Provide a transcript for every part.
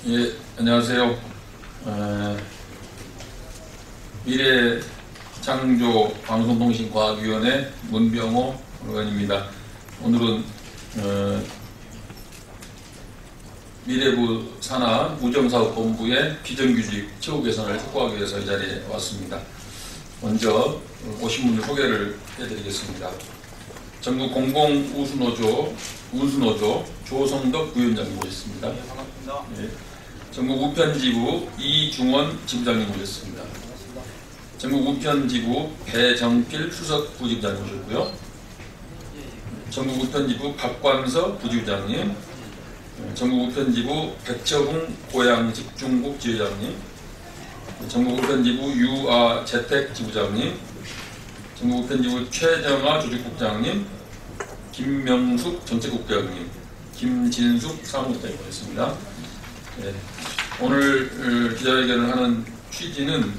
예, 안녕하세요. 미래창조 방송통신과학위원회 문병호 의원입니다. 오늘은 미래부 산하 우정사업본부의 비정규직 처우 개선을 촉구하기 위해서 이 자리에 왔습니다. 먼저 오신 분들 소개를 해드리겠습니다. 전국 공공운수노조 조성덕 부위원장님 모셨습니다. 네, 반갑습니다. 예. 전국 우편지부 이중원 지부장님 모셨습니다. 반갑습니다. 전국 우편지부 배정필 수석 부지부장님 모셨고요. 전국 우편지부 박관서 부지부장님, 전국 우편지부 백철웅 고양집중국 지회장님, 전국 우편지부 유아 재택지부장님, 전국 우편지부 최정아 조직국장님, 김명숙 정책국장님, 김진숙 사무국장님 모셨습니다. 네. 오늘 기자회견을 하는 취지는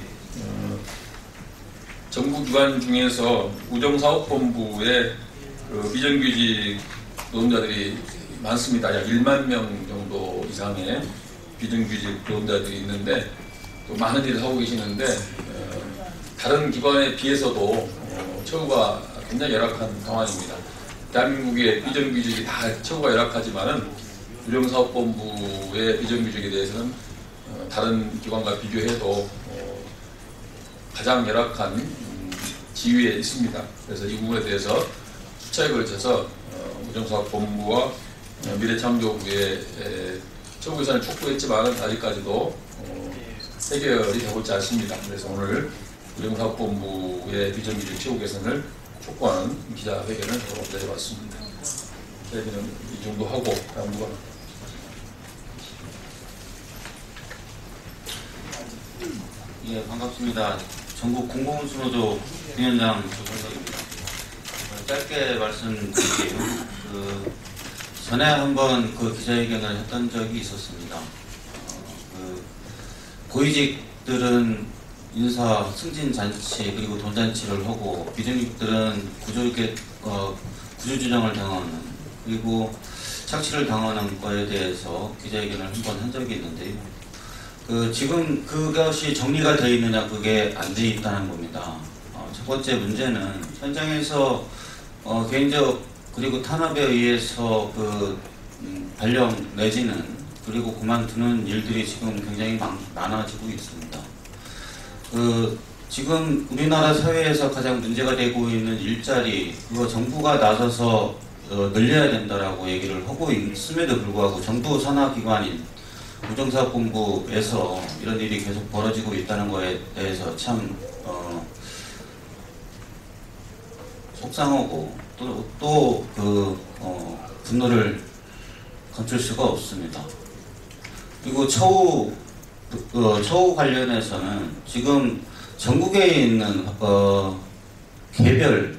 정부기관 중에서 우정사업본부에 비정규직 노동자들이 많습니다. 약 1만 명 정도 이상의 비정규직 노동자들이 있는데 또 많은 일을 하고 계시는데 다른 기관에 비해서도 처우가 굉장히 열악한 상황입니다. 대한민국의 비정규직이 다 처우가 열악하지만은 우정사업본부의 비정규직에 대해서는 다른 기관과 비교해도 가장 열악한 지위에 있습니다. 그래서 이 부분에 대해서 수차에 걸쳐서 우정사업본부와 미래창조부의 처우 개선을 촉구했지만 아직까지도 해결이 되고 있지 않습니다. 그래서 오늘 우정사업본부의 비정규직 처우 개선을 촉구하는 기자회견을 해봤습니다. 기자회견은 이 정도 하고 다음 누가 예, 반갑습니다. 전국 공공운수노조 위원장 조성덕입니다. 짧게 말씀드릴게요. 전에 한번 기자회견을 했던 적이 있었습니다. 고위직들은 인사 승진잔치 그리고 돈잔치를 하고 비정규직들은 구조조정을 당하는 그리고 착취를 당하는 거에 대해서 기자회견을 한번 한 적이 있는데요. 지금 그것이 정리가 되어 있느냐, 그게 안 되어 있다는 겁니다. 첫 번째 문제는 현장에서 개인적 그리고 탄압에 의해서 발령 내지는 그리고 그만두는 일들이 지금 굉장히 많아지고 있습니다. 지금 우리나라 사회에서 가장 문제가 되고 있는 일자리, 그거 정부가 나서서 늘려야 된다라고 얘기를 하고 있음에도 불구하고 정부 산하기관인 우정사업본부에서 이런 일이 계속 벌어지고 있다는 거에 대해서 참 속상하고 또 분노를 감출 수가 없습니다. 그리고 처우 관련해서는 지금 전국에 있는 개별,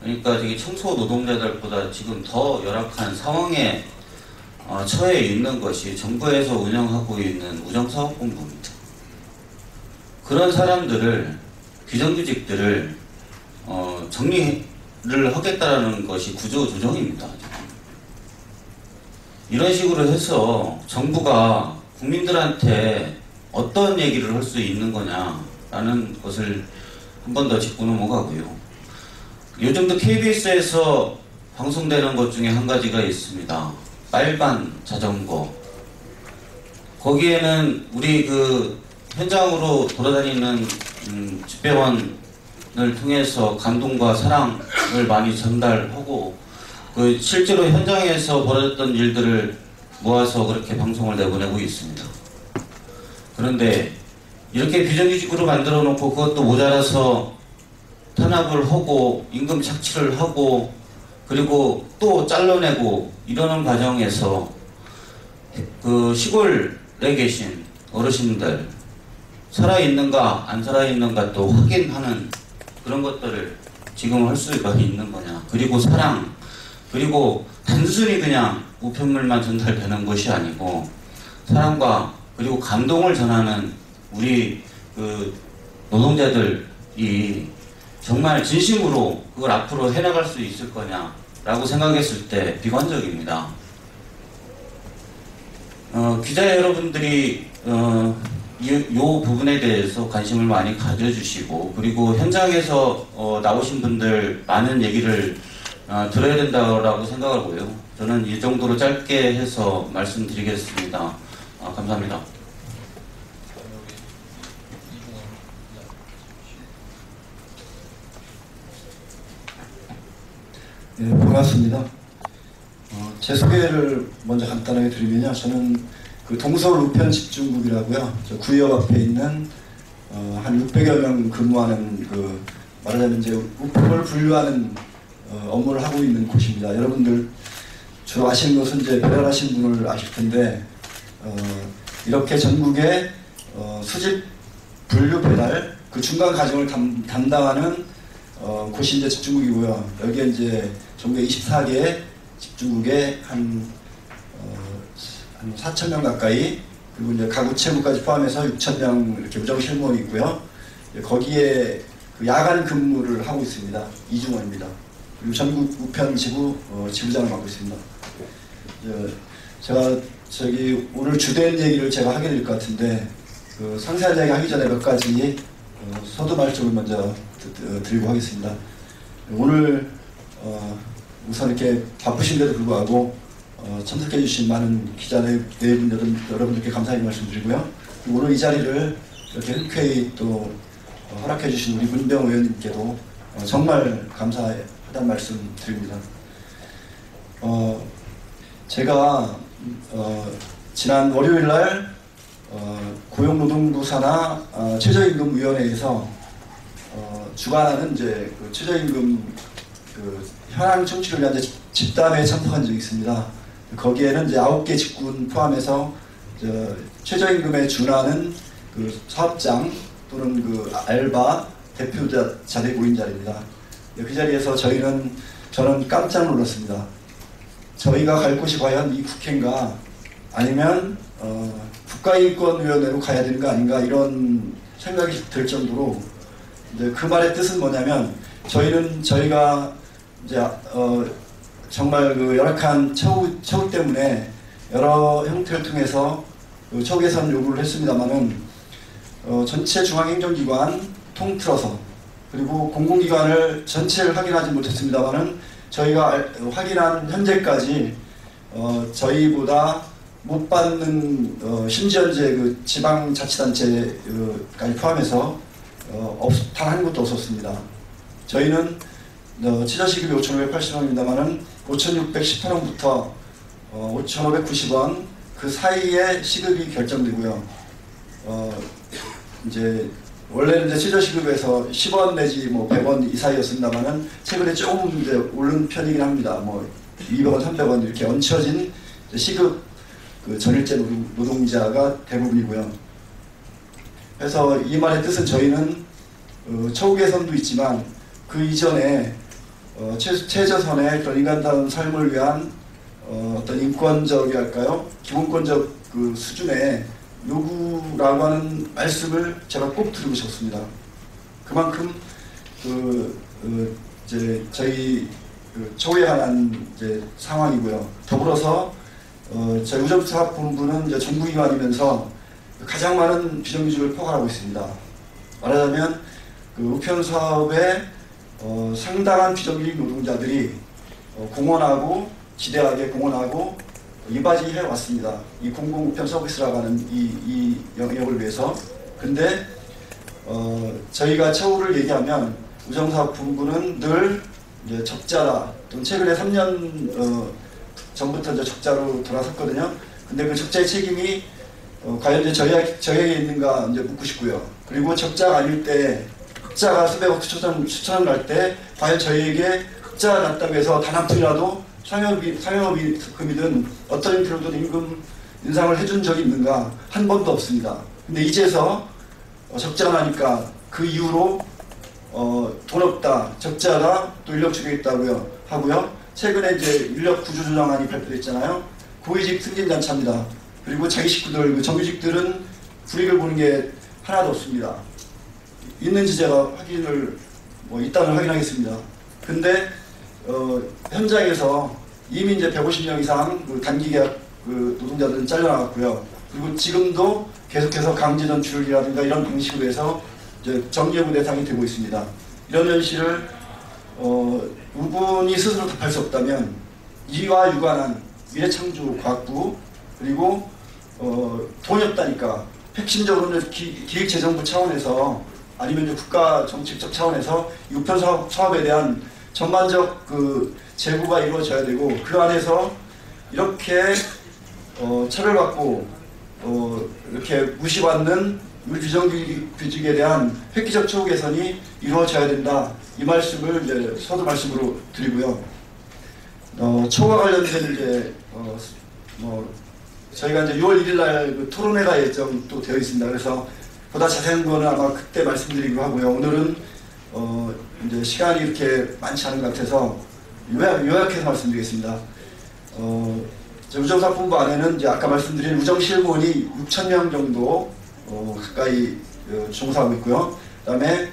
그러니까 청소 노동자들보다 지금 더 열악한 상황에 처해 있는 것이 정부에서 운영하고 있는 우정사업본부입니다. 그런 사람들을, 비정규직들을 정리를 하겠다는 것이 구조조정입니다. 이런 식으로 해서 정부가 국민들한테 어떤 얘기를 할 수 있는 거냐라는 것을 한 번 더 짚고 넘어가고요. 요즘도 KBS에서 방송되는 것 중에 한 가지가 있습니다. 빨간 자전거. 거기에는 우리 현장으로 돌아다니는 집배원을 통해서 감동과 사랑을 많이 전달하고 실제로 현장에서 벌어졌던 일들을 모아서 그렇게 방송을 내보내고 있습니다. 그런데 이렇게 비정규직으로 만들어 놓고 그것도 모자라서 탄압을 하고 임금 착취를 하고 그리고 또 잘라내고 이러는 과정에서 시골에 계신 어르신들 살아있는가 안 살아있는가 또 확인하는 그런 것들을 지금 할 수가 있는 거냐, 그리고 사랑, 그리고 단순히 그냥 우편물만 전달되는 것이 아니고 사랑과 그리고 감동을 전하는 우리 노동자들이 정말 진심으로 그걸 앞으로 해나갈 수 있을 거냐라고 생각했을 때 비관적입니다. 기자 여러분들이 이 부분에 대해서 관심을 많이 가져주시고, 그리고 현장에서 나오신 분들 많은 얘기를 들어야 된다고 생각하고요. 저는 이 정도로 짧게 해서 말씀드리겠습니다. 감사합니다. 네, 반갑습니다. 제 소개를 먼저 간단하게 드리면요. 저는 그 동서울 우편 집중국이라고요. 저 구의역 앞에 있는 한 600여 명 근무하는 말하자면 이제 우편을 분류하는 업무를 하고 있는 곳입니다. 여러분들 주로 아시는 것은 이제 배달하신 분을 아실 텐데 이렇게 전국에 수집, 분류, 배달 그 중간 과정을 담당하는 곳이 이제 집중국이고요. 여기에 이제 전국에 24개 집중국에 한 4,000명 가까이, 그리고 이제 가구체부까지 포함해서 6,000명 이렇게 우정실무원이 있고요. 거기에 그 야간 근무를 하고 있습니다. 이중원입니다. 그리고 전국 우편 지부 지부장을 맡고 있습니다. 제가 오늘 주된 얘기를 제가 하게 될 것 같은데 상세한 이야기 하기 전에 몇 가지 서두 말씀을 먼저 드리고 하겠습니다. 오늘 우선 이렇게 바쁘신데도 불구하고 참석해 주신 많은 기자 내분 여러분들께 감사의 말씀드리고요. 오늘 이 자리를 이렇게 흔쾌히 또 허락해 주신 우리 문병 의원님께도 정말 감사하다는 말씀 드립니다. 제가 지난 월요일날 고용노동부 산하 최저임금위원회에서 주관하는 이제 그 최저임금 현황 청취를 위한 집담회에 참석한 적이 있습니다. 거기에는 이제 9개 직군 포함해서 최저임금에 준하는 그 사업장 또는 그 알바 대표자들이 모인 자리입니다. 그 자리에서 저는 깜짝 놀랐습니다. 저희가 갈 곳이 과연 이 국회인가 아니면 국가인권위원회로 가야 되는 거 아닌가 이런 생각이 들 정도로 이제 그 말의 뜻은 뭐냐면 저희가 이제 정말 그 열악한 처우 때문에 여러 형태를 통해서 처우 개선 요구를 했습니다만은 전체 중앙행정기관 통틀어서 그리고 공공기관을 전체를 확인하지 못했습니다만은 저희가 확인한 현재까지 저희보다 못 받는 심지어 이제 그 지방자치단체까지 포함해서 단 한 곳도 없었습니다. 저희는 최저시급이 5,580원입니다만은 5,618원부터 5,590원 그 사이에 시급이 결정되고요. 이제 원래는 이제 최저시급에서 10원 내지 뭐 100원 이 사이였습니다만은 최근에 조금 이제 오른 편이긴 합니다. 뭐 200원, 300원 이렇게 얹혀진 시급 그 전일제 노동자가 대부분이고요. 그래서 이 말의 뜻은 저희는 처우 개선도 있지만 그 이전에 최저선의 그런 인간다운 삶을 위한 어떤 인권적이랄까요? 기본권적 그 수준의 요구라고 하는 말씀을 제가 꼭 드리고 싶습니다. 그만큼 이제 저희 처우에 관한 이제 상황이고요. 더불어서 저희 우정사업본부는 이제 정부기관이면서 가장 많은 비정규직을 포괄하고 있습니다. 말하자면 그 우편 사업에 상당한 비정규직 노동자들이 공헌하고 지대하게 공헌하고 이바지 해왔습니다. 이 공공우편 서비스라고 하는 이 영역을 위해서. 근데 저희가 처우를 얘기하면 우정사업본부는 늘 이제 적자다. 또 최근에 3년 전부터 이제 적자로 돌아섰거든요. 근데 그 적자의 책임이 과연 이제 저희에게 있는가 이제 묻고 싶고요. 그리고 적자가 아닐 때 흑자가 수백억 수천원 날 때 과연 저희에게 흑자가 났다고 해서 단 한 푼이라도 상여금이든 어떤 형태로든 임금 인상을 해준 적이 있는가? 한 번도 없습니다. 근데 이제서 적자가 나니까 그 이후로 돈 없다, 적자다, 또 인력 줄이겠다고요 하고요. 최근에 이제 인력 구조 조정안이 발표됐잖아요. 고위직 승진 잔치합니다. 그리고 자기 식구들, 그 정규직들은 불이익을 보는 게 하나도 없습니다. 있는지 제가 있다는 확인하겠습니다. 근데 현장에서 이미 이제 150명 이상 그 단기계약 그 노동자들은 잘려나갔고요. 그리고 지금도 계속해서 강제 전출이라든가 이런 방식으로 해서 이제 정리해부 대상이 되고 있습니다. 이런 현실을 우분이 스스로 답할 수 없다면 이와 유관한 미래창조과학부 그리고 돈이 없다니까 핵심적으로는 기획재정부 차원에서 아니면 이제 국가 정책적 차원에서 우편 사업에 대한 전반적 그 제고가 이루어져야 되고 그 안에서 이렇게 차별받고 이렇게 무시받는 우리 비정규직에 대한 획기적 처우 개선이 이루어져야 된다. 이 말씀을 이제 서두 말씀으로 드리고요. 처우와 관련된 이제 저희가 이제 6월 1일 날 그 토론회가 예정 또 되어 있습니다. 그래서 보다 자세한 거는 아마 그때 말씀드리기로 하고요. 오늘은 이제 시간이 이렇게 많지 않은 것 같아서 요약해서 말씀드리겠습니다. 우정사업본부 안에는 이제 아까 말씀드린 우정실무원이 6,000명 정도 가까이 종사하고 있고요. 그다음에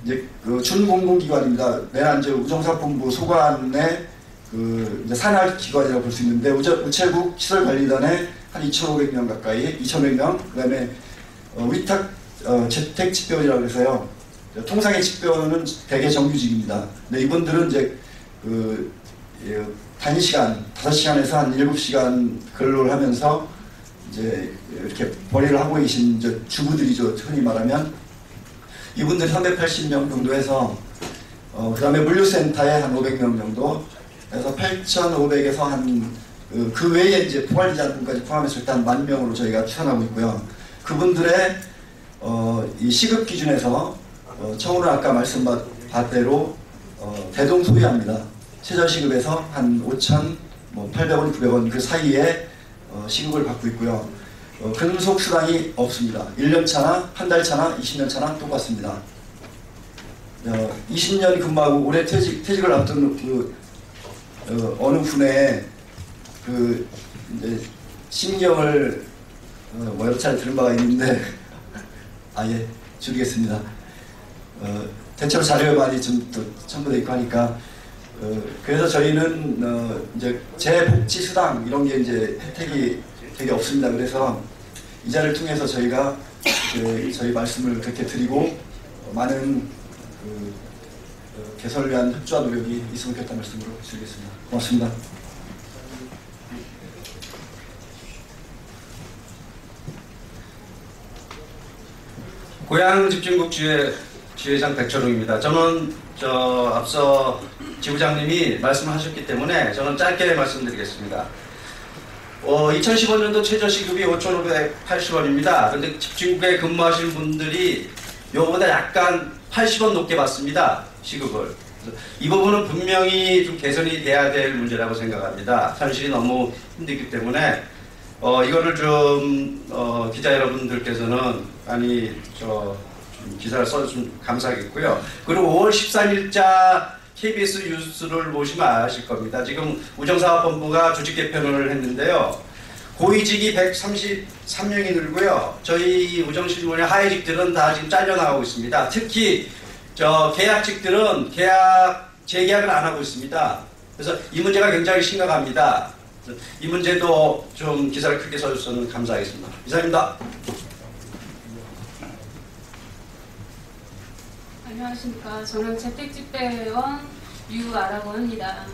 이제 그 준공공기관입니다. 내란 이제 우정사업본부 소관의 그 이제 산하 기관이라고 볼 수 있는데 우체국 시설관리단에 한 2,500명 가까이, 2,500명. 그다음에 위탁 재택 집배원이라고 해서요. 통상의 집배원은 대개 정규직입니다. 근데 이분들은 이제 그 단시간 5시간에서 한 7시간 근로를 하면서 이제 이렇게 벌이를 하고 계신 이제 주부들이죠. 흔히 말하면 이분들이 380명 정도 해서 그 다음에 물류센터에 한 500명 정도 해서 8,500에서 한 그 외에 이제 포괄리자분까지 포함해서 일단 10,000명으로 저희가 추산하고 있고요. 그분들의 이 시급 기준에서 처우는 아까 말씀받대로 대동소이합니다. 최저시급에서 한 5,800원, 900원 그 사이에 시급을 받고 있고요. 근속수당이 없습니다. 1년 차나 한 달 차나 20년 차나 똑같습니다. 20년 근무하고 올해 퇴직을 앞둔 그 어느 분의 그 이제 신경을 여러 차례 들은 바가 있는데 아예 줄이겠습니다. 대체로 자료에 많이 좀 또 첨부되어 있고 하니까 그래서 저희는 이제 재복지 수당 이런 게 이제 혜택이 되게 없습니다. 그래서 이 자리를 통해서 저희가 저희 말씀을 그렇게 드리고 많은 개선을 위한 협조와 노력이 있으면 좋겠다는 말씀으로 드리겠습니다. 고맙습니다. 고양집중국 지회장 백철웅입니다. 저는 앞서 지부장님이 말씀하셨기 때문에 저는 짧게 말씀드리겠습니다. 2015년도 최저시급이 5,580원입니다. 그런데 집중국에 근무하시는 분들이 요거보다 약간 80원 높게 받습니다. 시급을. 이 부분은 분명히 좀 개선이 돼야 될 문제라고 생각합니다. 현실이 너무 힘들기 때문에 이거를 좀 기자 여러분들께서는 많이 좀 기사를 써주시면 감사하겠고요. 그리고 5월 13일자 KBS 뉴스를 보시면 아실 겁니다. 지금 우정사업본부가 조직 개편을 했는데요. 고위직이 133명이 늘고요. 저희 우정실무원의 하위직들은 다 지금 잘려나가고 있습니다. 특히 계약직들은 재계약을 안 하고 있습니다. 그래서 이 문제가 굉장히 심각합니다. 이 문제도 좀 기사를 크게 써주셔서 감사하겠습니다. 이상입니다. 안녕하십니까. 저는 재택집배원 유아라고 합니다.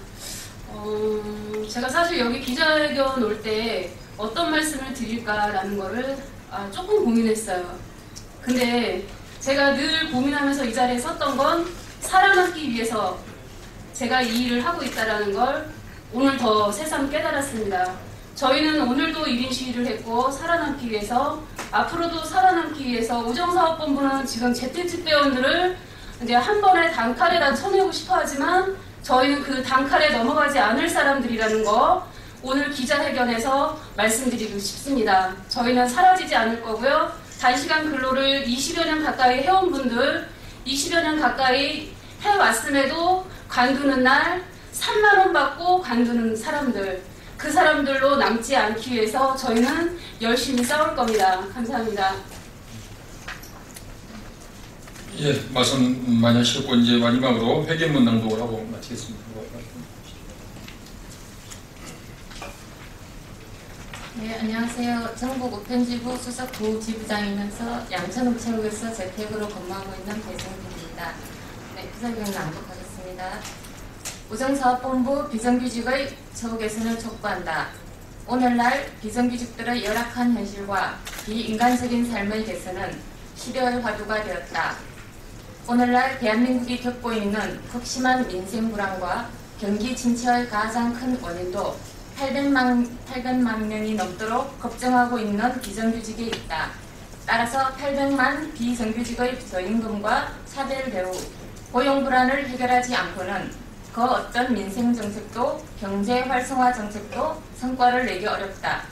제가 사실 여기 기자회견 올 때 어떤 말씀을 드릴까라는 거를 조금 고민했어요. 근데 제가 늘 고민하면서 이 자리에 섰던 건 살아남기 위해서 제가 이 일을 하고 있다는 걸 오늘 더 새삼 깨달았습니다. 저희는 오늘도 1인 시위를 했고 살아남기 위해서 앞으로도 살아남기 위해서 우정사업본부는 지금 재택집배원들을 이제 한 번에 단칼에 다 쳐내고 싶어 하지만 저희는 그 단칼에 넘어가지 않을 사람들이라는 거 오늘 기자회견에서 말씀드리고 싶습니다. 저희는 사라지지 않을 거고요. 단시간 근로를 20여 년 가까이 해온 분들 20여 년 가까이 해왔음에도 관두는 날 3만 원 받고 관두는 사람들 그 사람들로 남지 않기 위해서 저희는 열심히 싸울 겁니다. 감사합니다. 예, 말씀 많이 하셨고 이제 마지막으로 회견문 낭독을 하고 마치겠습니다. 네, 안녕하세요. 전국 우편지부 수석 부지부장이면서 양천우체국에서 재택으로 근무하고 있는 배승빈입니다. 네, 기자회견 낭독하겠습니다. 우정사업본부 비정규직의 처우 개선을 촉구한다. 오늘날 비정규직들의 열악한 현실과 비인간적인 삶의 개선은 시대의 화두가 되었다. 오늘날 대한민국이 겪고 있는 극심한 민생 불안과 경기 침체의 가장 큰 원인도 800만 명이 넘도록 걱정하고 있는 비정규직에 있다. 따라서 800만 비정규직의 저임금과 차별 대우, 고용 불안을 해결하지 않고는 그 어떤 민생 정책도 경제 활성화 정책도 성과를 내기 어렵다.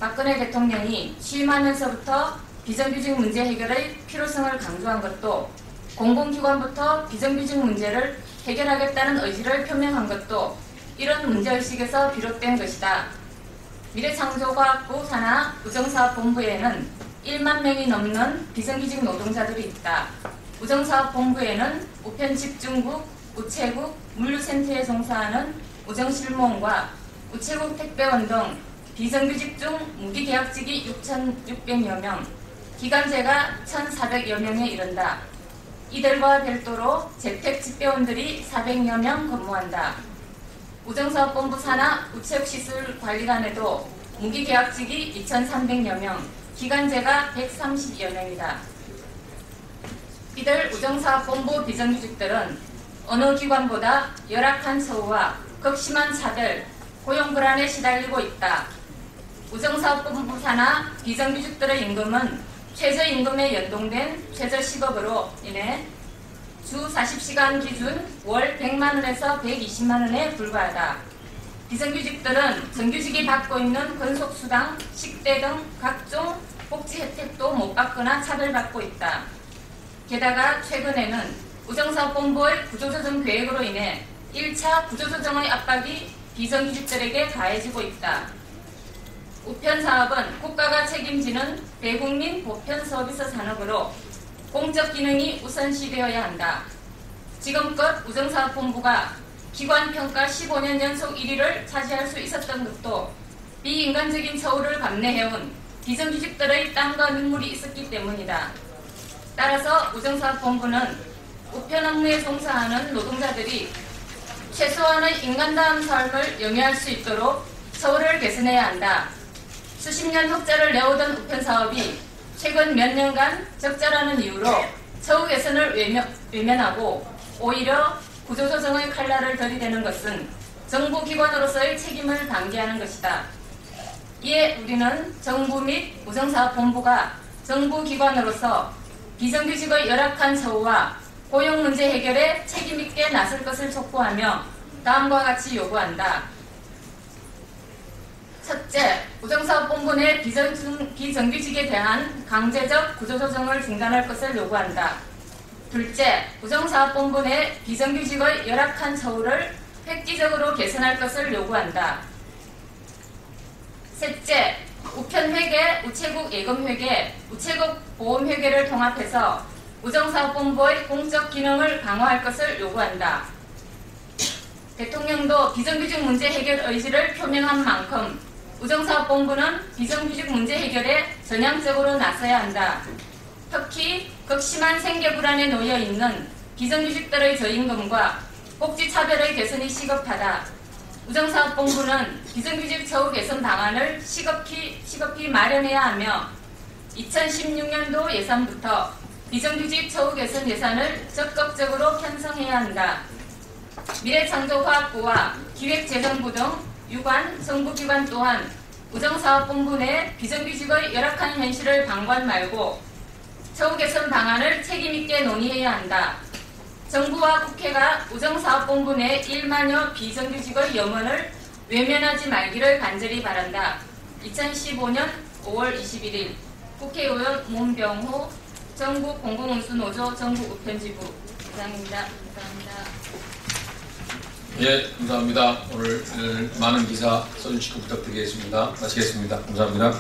박근혜 대통령이 취임하면서부터 비정규직 문제 해결의 필요성을 강조한 것도, 공공기관부터 비정규직 문제를 해결하겠다는 의지를 표명한 것도 이런 문제의식에서 비롯된 것이다. 미래창조과학부 산하 우정사업본부에는 1만 명이 넘는 비정규직 노동자들이 있다. 우정사업본부에는 우편집중국, 우체국, 물류센터에 종사하는 우정실무원과 우체국 택배원 등 비정규직 중 무기계약직이 6,600여 명, 기간제가 1,400여 명에 이른다. 이들과 별도로 재택집배원들이 400여 명 근무한다. 우정사업본부 산하 우체국시설관리단에도 무기계약직이 2,300여 명, 기간제가 130여 명이다. 이들 우정사업본부 비정규직들은 어느 기관보다 열악한 처우와 극심한 차별, 고용 불안에 시달리고 있다. 우정사업본부 산하 비정규직들의 임금은 최저임금에 연동된 최저시급으로 인해 주 40시간 기준 월 100만원에서 120만원에 불과하다. 비정규직들은 정규직이 받고 있는 근속수당, 식대 등 각종 복지 혜택도 못 받거나 차별받고 있다. 게다가 최근에는 우정사업본부의 구조조정 계획으로 인해 1차 구조조정의 압박이 비정규직들에게 가해지고 있다. 우편사업은 국가가 책임지는 대국민 보편 서비스 산업으로 공적 기능이 우선시되어야 한다. 지금껏 우정사업본부가 기관평가 15년 연속 1위를 차지할 수 있었던 것도 비인간적인 처우를 감내해온 비정규직들의 땀과 눈물이 있었기 때문이다. 따라서 우정사업본부는 우편 업무에 종사하는 노동자들이 최소한의 인간다운 삶을 영위할 수 있도록 처우를 개선해야 한다. 수십 년 흑자를 내오던 우편사업이 최근 몇 년간 적자라는 이유로 처우 개선을 외면하고 오히려 구조조정의 칼날을 들이대는 것은 정부기관으로서의 책임을 방기하는 것이다. 이에 우리는 정부 및 우정사업본부가 정부기관으로서 비정규직의 열악한 처우와 고용 문제 해결에 책임있게 나설 것을 촉구하며 다음과 같이 요구한다. 첫째, 우정사업본부 내 비정규직에 대한 강제적 구조조정을 중단할 것을 요구한다. 둘째, 우정사업본부 내 비정규직의 열악한 처우를 획기적으로 개선할 것을 요구한다. 셋째, 우편회계, 우체국 예금회계, 우체국 보험회계를 통합해서 우정사업본부의 공적 기능을 강화할 것을 요구한다. 대통령도 비정규직 문제 해결 의지를 표명한 만큼 우정사업본부는 비정규직 문제 해결에 전향적으로 나서야 한다. 특히 극심한 생계 불안에 놓여 있는 비정규직들의 저임금과 복지차별의 개선이 시급하다. 우정사업본부는 비정규직 처우 개선 방안을 시급히 마련해야 하며 2016년도 예산부터 비정규직 처우 개선 예산을 적극적으로 편성해야 한다. 미래창조과학부와 기획재정부 등 유관 정부기관 또한 우정사업본부 내 비정규직의 열악한 현실을 방관 말고 처우 개선 방안을 책임있게 논의해야 한다. 정부와 국회가 우정사업본부 내 1만여 비정규직의 염원을 외면하지 말기를 간절히 바란다. 2015년 5월 21일 국회의원 문병호 전국공공운수노조 전국우편지부 부장입니다. 감사합니다. 예, 감사합니다. 오늘 많은 기사 써주시고 부탁드리겠습니다. 마치겠습니다. 감사합니다.